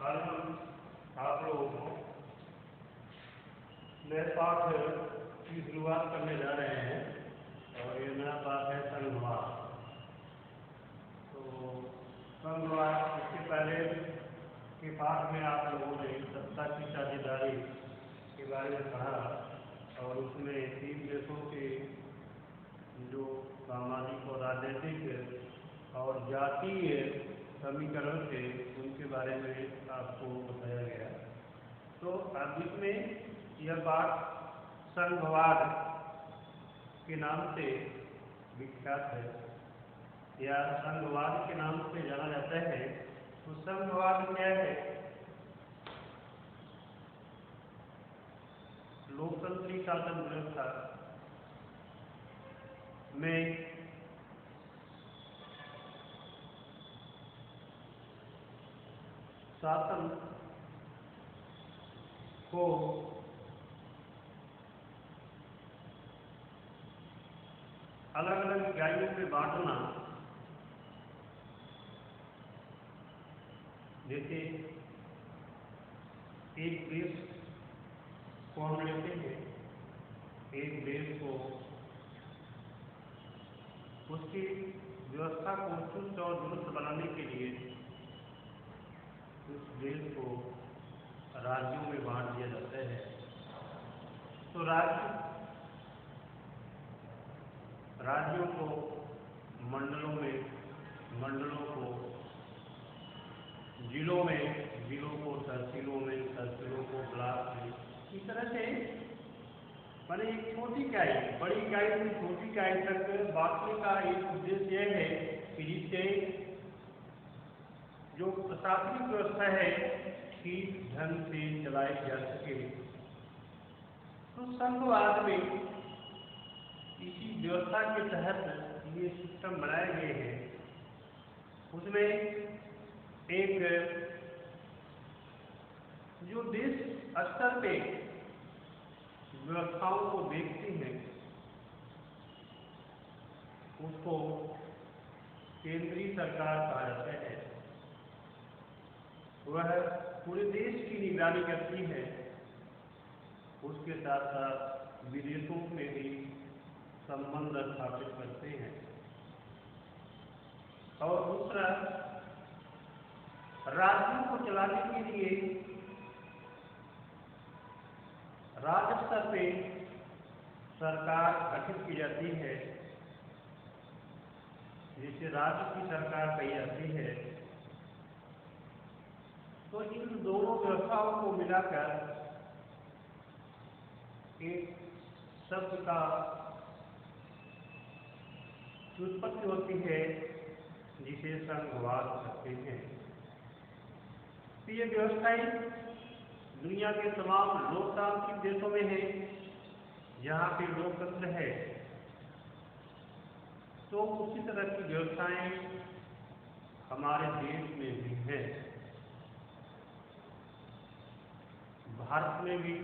आज हम आप लोगों को नए पाठ की शुरुआत करने जा रहे हैं और ये नया पाठ है संघवाद। तो संघवाद, इसके पहले के पाठ में आप लोगों ने सत्ता की साझेदारी के बारे में पढ़ा और उसमें 3 देशों के जो सामाजिक और राजनीतिक और जातीय समीकरण थे उनके बारे में आपको बताया गया। तो अब इसमें यह पाठ संघवाद के नाम से विख्यात है या संघवाद के नाम से जाना जाता है। तो संघवाद क्या है? लोकतंत्री शासन व्यवस्था में शासन को अलग अलग इकाइयों में बांटना, जैसे एक देश को हम लेते हैं, एक देश को उसकी व्यवस्था को चुस्त और दुरुस्त बनाने के लिए उस देश को राज्यों में बांट दिया जाता है। तो राज्यों को मंडलों में, मंडलों को जिलों में, जिलों को तहसीलों में, तहसीलों को ब्लॉक में, इस तरह से मैंने एक छोटी इकाई, बड़ी इकाई से छोटी इकाई तक बांटने का एक उद्देश्य यह है कि जिससे जो प्रशासनिक व्यवस्था है ठीक ढंग से चलाई जा सके। तो संघवाद में इसी व्यवस्था के तहत ये सिस्टम बनाए गए हैं। उसमें एक जो देश स्तर पे व्यवस्थाओं को देखते हैं उसको केंद्रीय सरकार कहा जाता है। वह पूरे देश की निगरानी करती है, उसके साथ साथ विदेशों में भी संबंध स्थापित करते हैं। और दूसरा, राज्यों को चलाने के लिए राज्य स्तर पे सरकार गठित की जाती है, जिसे राज्य की सरकार कही जाती है। तो इन दोनों व्यवस्थाओं को मिलाकर एक शब्द का उत्पत्ति होती है जिसे संघवाद कहते हैं। तो ये व्यवस्थाएं दुनिया के तमाम लोकतांत्रिक देशों में है, जहाँ पे लोकतंत्र है। तो उसी तरह की व्यवस्थाएं हमारे देश में भी है। भारत में भी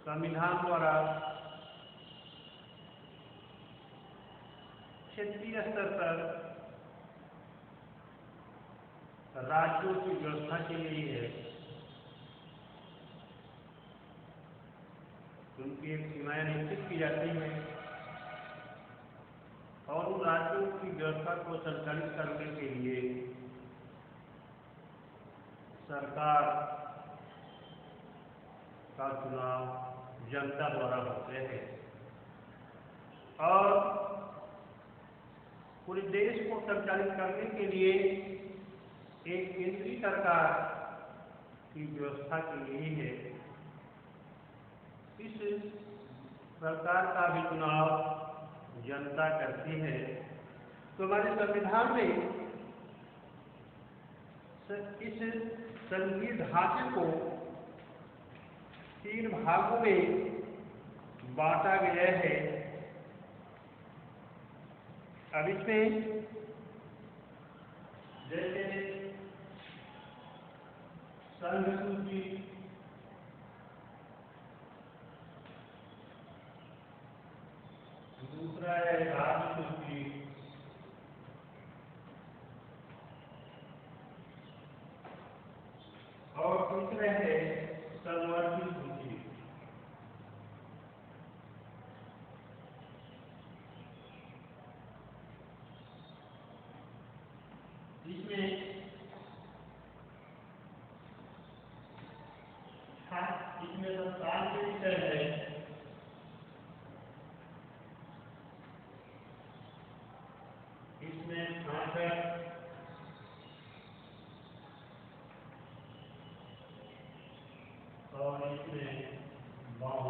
संविधान द्वारा क्षेत्रीय स्तर पर राज्यों की व्यवस्था की गई है, उनकी एक सीमाएं निश्चित की जाती हैं और उन राज्यों की व्यवस्था को संचालित करने के लिए सरकार का चुनाव जनता द्वारा होते हैं और पूरे देश को संचालित करने के लिए एक केंद्रीय सरकार की व्यवस्था की गई है। इस सरकार का भी चुनाव जनता करती है। तो हमारे संविधान में इस संघीय ढांचे को 3 भागों में बांटा गया है। अब इसमें जैसे संघ सूची, दूसरा है राज्य सूची, संस्थान के विषय है। इसमें 68 और इसमें 52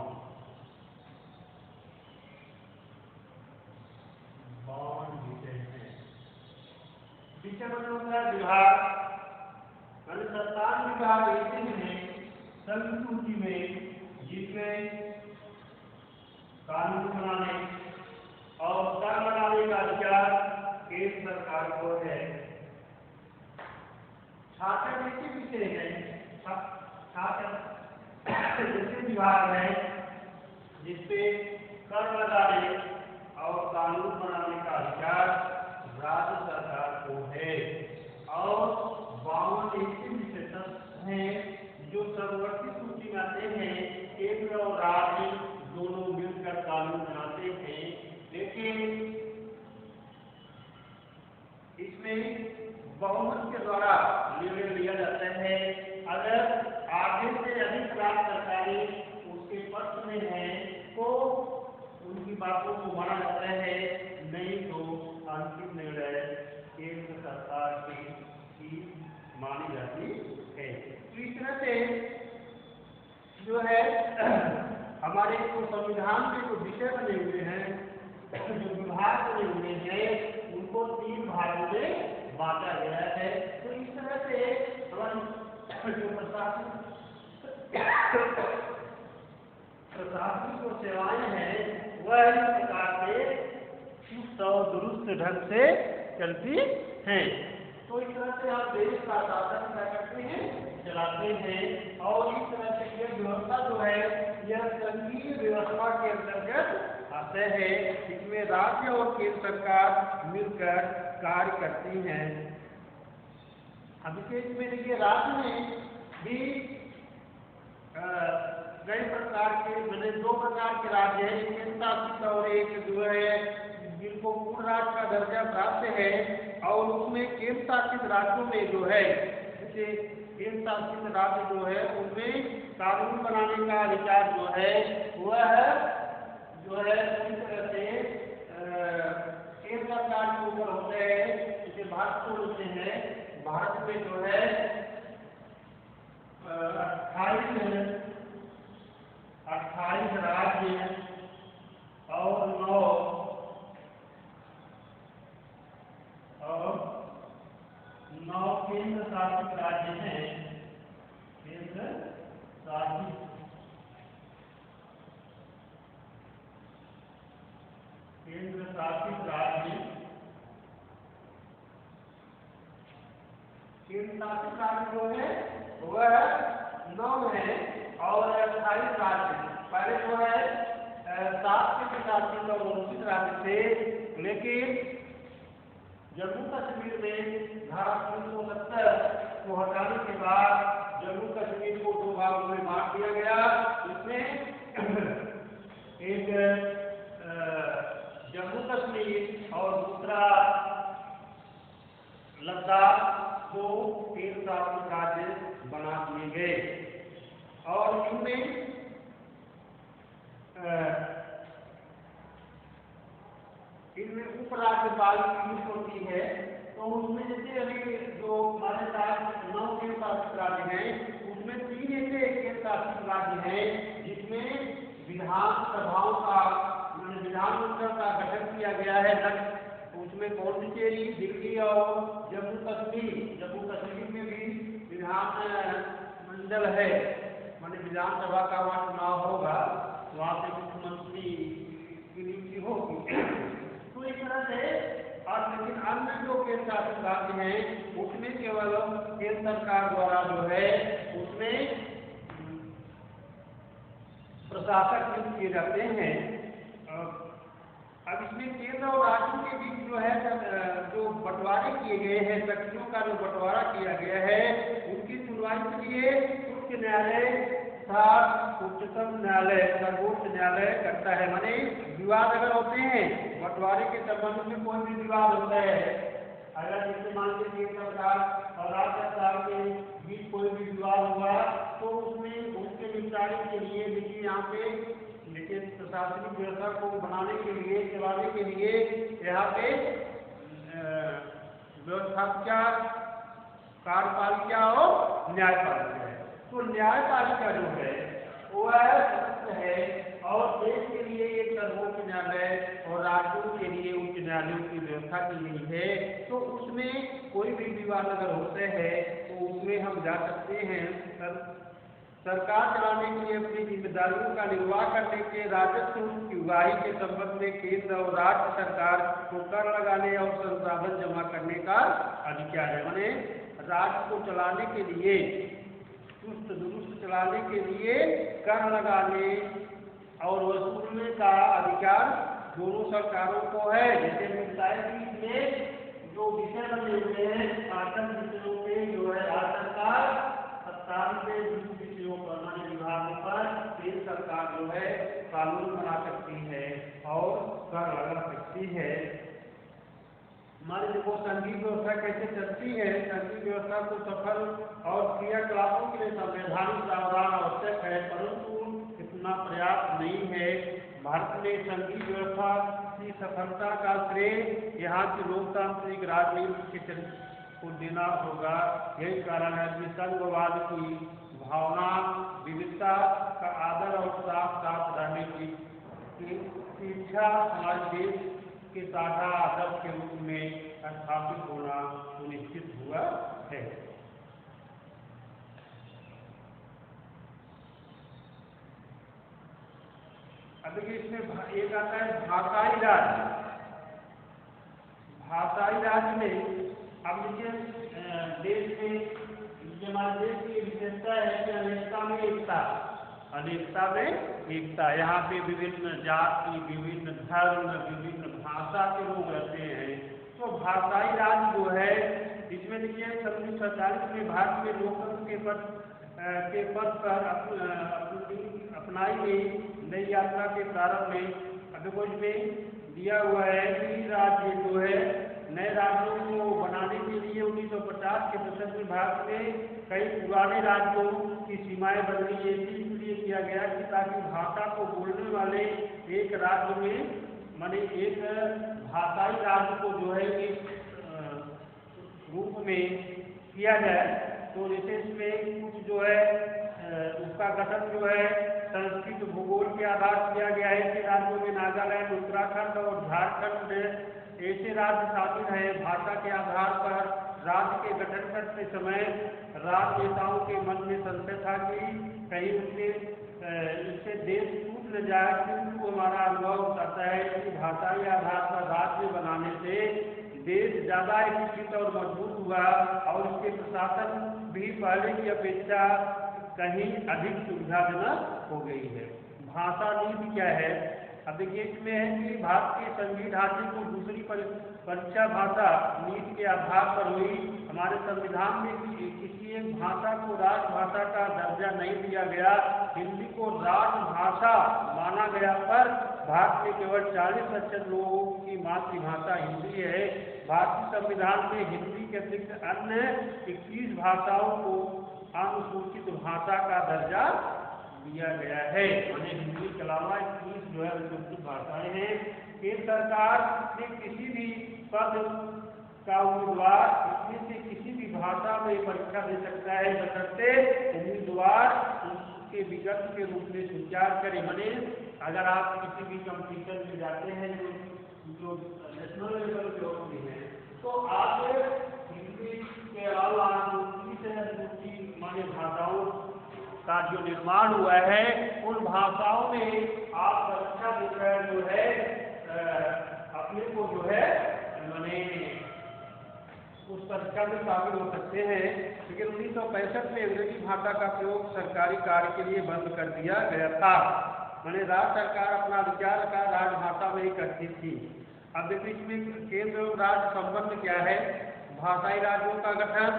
विषय हैं। विषय मतलब विभाग अनुसंधान विभाग ऐसे हैं संस्कृति में जिसमें कानून बनाने और कर बनाने का अधिकार केंद्र सरकार को है। छात्र ऐसे विषय हैं छात्र जैसे विभाग है जिसपे कर लगाने और कानून बनाने का अधिकार राज्य सरकार को है। और 52 ऐसे विषय हैं जो सर्ववर्ती सूची में आते हैं। केंद्र और राज्य दोनों मिलकर कानून बनाते हैं, लेकिन इसमें बहुमत के द्वारा निर्णय लिया जाता है। अगर आधे से अधिक राज्य सरकारें उसके पक्ष में हैं तो उनकी बातों को माना जाता है, नहीं तो अंतिम निर्णय केंद्र सरकार की मानी जाती है। तो इस तरह से जो है हमारे जो संविधान के जो विषय बने हुए हैं, जो विभाग बने हुए हैं, उनको 3 भागों में बांटा गया है। तो इस तरह से हमारी जो प्रशासनिक जो सेवाएं हैं वह इस प्रकार से चुस्त और दुरुस्त ढंग से चलती हैं। तो इस तरह से हम देश का शासन क्या करते हैं, चलाते हैं। और इस तरह से यह व्यवस्था जो है यह संघीय व्यवस्था के अंतर्गत आते हैं। इसमें राज्य और केंद्र सरकार मिलकर कार्य करती हैं। अब इसमें देखिए राज्य में भी कई प्रकार के मैंने 2 प्रकार के राज्य हैं, एक केंद्र शासित और एक जो है जिनको पूर्ण राज्य का दर्जा प्राप्त है। और उसमें केंद्र शासित राज्यों में जो है, जैसे केंद्र शासित राज्य जो है उनमें कानून बनाने का अधिकार जो है वह जो है पूरी तरह से केंद्र सरकार के ऊपर होते हैं। जैसे भारत को होते हैं, भारत में जो है 28 राज्य और 9 केंद्र शासित राज्य हैं। केंद्र शासित राज्य जो है वह 9 है और 28 राज्य। पहले जो है 7 केंद्र शासित और 29 राज्य थे, लेकिन जम्मू कश्मीर में धारा 370 को हटाने के बाद जम्मू कश्मीर को 2 भागों में बांट दिया गया। इसमें एक जम्मू कश्मीर और दूसरा लद्दाख को केंद्र शासित राज्य बना दिए गए। और इनमें उपराज्यपाल की नियुक्ति होती है। तो उसमें जैसे अभी जो हमारे साथ 9 केंद्र शासित राज्य हैं, उसमें 3 ऐसे केंद्र शासित राज्य हैं जिसमें विधान सभाओं का विधानमंडल का गठन किया गया है। उसमें पौंडीचेरी, दिल्ली और जम्मू कश्मीर में भी विधान मंडल है, माने विधानसभा का वहाँ चुनाव होगा, वहाँ पे मुख्यमंत्री की नियुक्ति होगी। तो इस तरह से और लेकिन अन्य जो केंद्र शासित राज्य हैं उसमें केवल केंद्र सरकार द्वारा जो है उसमें प्रशासक नियुक्त किए जाते हैं। अब इसमें केंद्र और राज्यों के बीच जो है जो बंटवारे किए गए हैं, शक्तियों का जो बंटवारा किया गया है, उनकी सुनवाई के लिए उच्च न्यायालय तथा उच्चतम न्यायालय, सर्वोच्च न्यायालय करता है। माने विवाद अगर होते हैं बंटवारे के संबंध में, कोई भी विवाद होता है, अगर जैसे मान लीजिए केंद्र सरकार और राज्य सरकार के बीच कोई भी विवाद हुआ तो उसमें उसके निपटारे के लिए देखिए यहाँ पे देखिए प्रशासनिक व्यवस्था को बनाने के लिए चलाने के लिए यहाँ पे व्यवस्थापिका कार्यपालिका और न्यायपालिका है। तो न्यायपालिका जो है वो स्वतंत्र है और देश के लिए एक सर्वोच्च न्यायालय और राज्यों के लिए उच्च न्यायालयों की व्यवस्था की गई है। तो उसमें कोई भी विवाद अगर होते हैं तो उसमें हम जा सकते हैं। सरकार चलाने के लिए अपनी जिम्मेदारियों का निर्वाह करने के राजस्व की उगाही के संबंध में केंद्र और राज्य सरकार को कर लगाने और संसाधन जमा करने का अधिकार है। माने राज्य को चलाने के लिए चुस्त दुरुस्त चलाने के लिए कर लगाने और वसूलने का अधिकार दोनों सरकारों को है। जैसे मिलता है कि इसमें जो विषय बने हुए हैं शासन विषयों पे जो है राज्य सरकार 97 विषयों पर माने विभागों पर केंद्र सरकार जो है कानून बना सकती है और कर लगा सकती है। हमारे देखो संघीय व्यवस्था कैसे चलती है। संघीय व्यवस्था को सफल और क्रियाकलापों के लिए संवैधानिक प्रावधान आवश्यक है परंतु इतना पर्याप्त नहीं है। भारत में संघीय व्यवस्था की सफलता का श्रेय यहाँ की लोकतांत्रिक राजनीति के चरित्र को देना होगा। यही कारण है कि संघवाद की भावना विविधता का आदर और साथ साथ रहने की इच्छा हमारे देश के साझा आदर्श के रूप में स्थापित होना सुनिश्चित हुआ है। अब इसमें एक आता है भाषाई राज्य। भाषाई राज्य में अब देखिए देश में हमारे देश की विशेषता है कि अनेकता में एकता, अनेकता में एकता। यहाँ पे विभिन्न जाति विभिन्न धर्म विभिन्न भाषा के लोग रहते हैं। तो भाषाई राज्य जो है इसमें देखिए 1947 में भारत में लोकतंत्र के पद पर अपनाई गई नई यात्रा के प्रारंभ में अभिगोज में दिया हुआ है कि राज्य जो है नए राज्यों को बनाने के लिए 1950 के दशक में भारत में कई पुराने राज्यों की सीमाएं बदली। ये इसलिए किया गया कि ताकि भाषा को बोलने वाले एक राज्य में माने एक भाषाई राज्य को जो है एक रूप में किया जाए। तो जैसे इसमें कुछ जो है उसका गठन जो है संस्कृत भूगोल के आधार किया गया है। ऐसे राज्यों में नागालैंड उत्तराखंड और झारखंड ऐसे राज्य शामिल है। भाषा के आधार पर राज्य के गठन करते समय राजनेताओं के मन में संशय था कि कहीं इससे देश टूट न जाए, क्योंकि हमारा अनुभव बताता है कि भाषाई आधार पर राज्य बनाने से देश ज्यादा एकीकृत और मजबूत हुआ और इसके प्रशासन भी पहले की अपेक्षा कहीं अधिक सुविधाजनक हो गई है। भाषा नीति क्या है? अब देखिए इसमें है कि भारत के संघीय ढांचे को दूसरी परीक्षा भाषा नीति के आधार पर हुई। हमारे संविधान में किसी एक भाषा को राजभाषा का दर्जा नहीं दिया गया। हिंदी को राजभाषा माना गया, पर भारत में केवल 40% लोगों की मातृभाषा हिंदी है। भारतीय संविधान में हिंदी के अतिरिक्त अन्य 21 भाषाओं को अनुसूचित भाषा का दर्जा दिया गया है। माने हिंदी के अलावा 21 जो है अनुसूचित भाषाएं हैं। केंद्र सरकार ने किसी भी पद का उम्मीदवार इसमें से किसी भी भाषा में परीक्षा दे सकता है, बशर्ते उम्मीदवार उसके विकल्प के रूप में स्वीकार करे। माने अगर आप किसी भी कंपटीशन में जाते हैं जो नेशनल लेवल पे होती है तो आप हिंदी के अलावा माने भाषाओं का जो निर्माण हुआ है उन भाषाओं में आप परीक्षा देकर जो है अपने को जो है माने उस परीक्षा में शामिल हो सकते हैं। लेकिन 1965 में अंग्रेजी भाषा का प्रयोग सरकारी कार्य के लिए बंद कर दिया गया था। माने राज्य सरकार अपना विचार का राजभाषा में ही करती थी। अब देखिए इसमें केंद्र और राज्य संबंध क्या है? भाषाई राज्यों का गठन,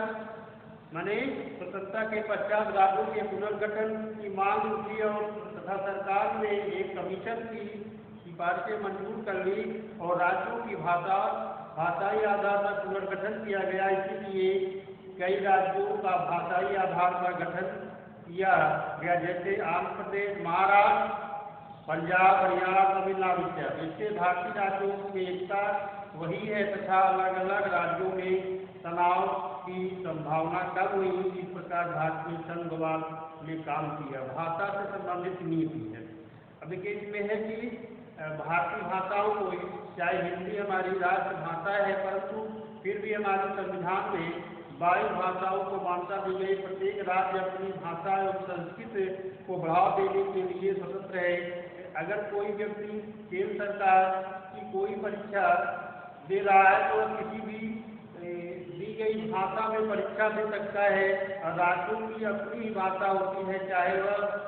माने स्वतंत्रता के पश्चात राज्यों के पुनर्गठन की मांग उठी और तथा सरकार ने एक कमीशन की सिफारिशें मंजूर कर ली और राज्यों की भाषाई आधार पर पुनर्गठन किया गया। इसीलिए कई राज्यों का भाषाई आधार पर गठन किया गया, जैसे आंध्र प्रदेश, महाराष्ट्र, पंजाब, हरियाणा, तमिलनाडु इत्यादि। इससे भारतीय राज्यों में एकता वही है तथा अलग अलग राज्यों में तनाव की संभावना कम हुई। इस प्रकार भारतीय संघवाद ने काम किया। भाषा से संबंधित नीति है। अब देखिए इसमें है कि भारतीय भाषाओं को, चाहे हिंदी हमारी राष्ट्रभाषा है, परंतु फिर भी हमारे संविधान में 22 भाषाओं को मान्यता दी गई। प्रत्येक राज्य अपनी भाषा और संस्कृति को बढ़ावा देने के लिए स्वतंत्र है। अगर कोई व्यक्ति केंद्र सरकार की कोई परीक्षा दे रहा है तो किसी भी दी गई भाषा में परीक्षा दे सकता है और राज्यों की अपनी ही भाषा होती है। चाहे वह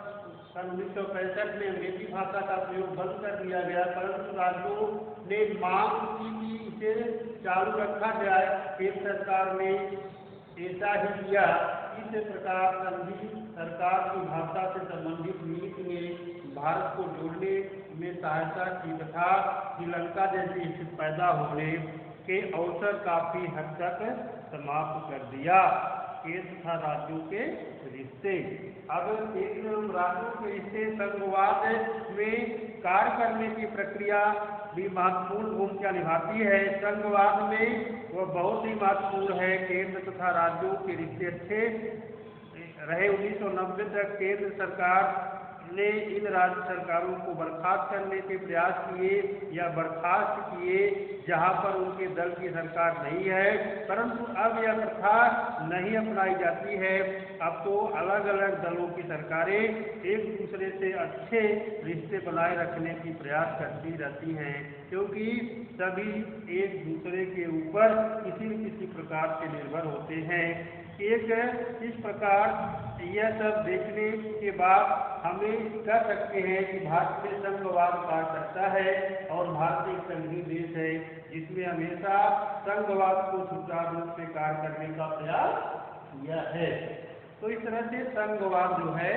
सन 1965 में अंग्रेजी भाषा का प्रयोग बंद कर दिया गया, परंतु राज्यों ने मांग की कि इसे चालू रखा जाए। केंद्र सरकार ने ऐसा ही किया। इस प्रकार संघीय सरकार की भाषा से संबंधित नीति ने भारत को जोड़ने में सहायता की तथा श्रीलंका जैसी स्थिति पैदा होने के अवसर काफी हद तक समाप्त कर दिया। केंद्र तथा राज्यों के रिश्ते। अब राज्यों के रिश्ते संघवाद में कार्य करने की प्रक्रिया भी महत्वपूर्ण भूमिका निभाती है। संघवाद में वह बहुत ही महत्वपूर्ण है। केंद्र तथा राज्यों के रिश्ते अच्छे रहे। 1990 तक केंद्र सरकार ने इन राज्य सरकारों को बर्खास्त करने के प्रयास किए या बर्खास्त किए जहां पर उनके दल की सरकार नहीं है, परंतु अब यह प्रथा नहीं अपनाई जाती है। अब तो अलग अलग दलों की सरकारें एक दूसरे से अच्छे रिश्ते बनाए रखने की प्रयास करती रहती हैं, क्योंकि सभी एक दूसरे के ऊपर किसी न किसी प्रकार से निर्भर होते हैं। इस प्रकार यह सब देखने के बाद हमें कह सकते हैं कि भारत में संघवाद कार्य करता है और भारत एक संघीय देश है जिसमें हमेशा संघवाद को सुचारू रूप से कार्य करने का प्रयास किया है। तो इस तरह से संघवाद जो है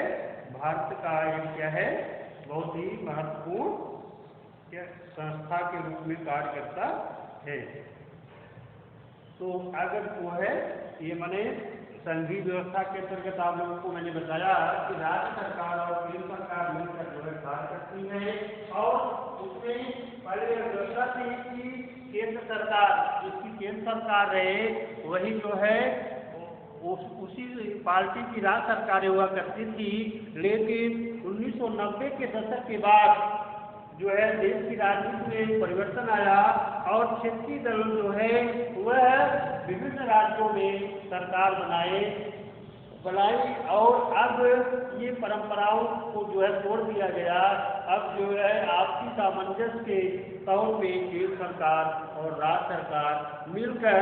भारत का एक क्या है, बहुत ही महत्वपूर्ण संस्था के रूप में कार्य करता है। तो अगर वो है ये मैंने संघीय व्यवस्था के अंतर्गत आप लोगों को मैंने बताया कि राज्य सरकार और केंद्र सरकार मिलकर जो है कार्य करती है और उसमें पहले व्यवस्था थी कि केंद्र सरकार, जिसकी केंद्र सरकार रहे वही जो है उसी पार्टी की राज्य सरकारें हुआ करती थी। लेकिन 1990 के दशक के बाद जो है देश की राजनीति में परिवर्तन आया और क्षेत्रीय दल जो है वह विभिन्न राज्यों में सरकार बनाई और अब ये परंपराओं को जो है तोड़ दिया गया। अब जो है आपसी सामंजस्य के तौर पे केंद्र सरकार और राज्य सरकार मिलकर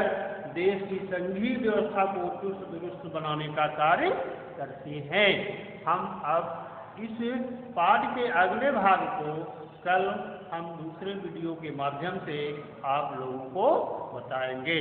देश की संघीय व्यवस्था को चुस्त दुरुस्त बनाने का कार्य करते हैं। हम अब इस पाठ के अगले भाग को कल हम दूसरे वीडियो के माध्यम से आप लोगों को बताएंगे।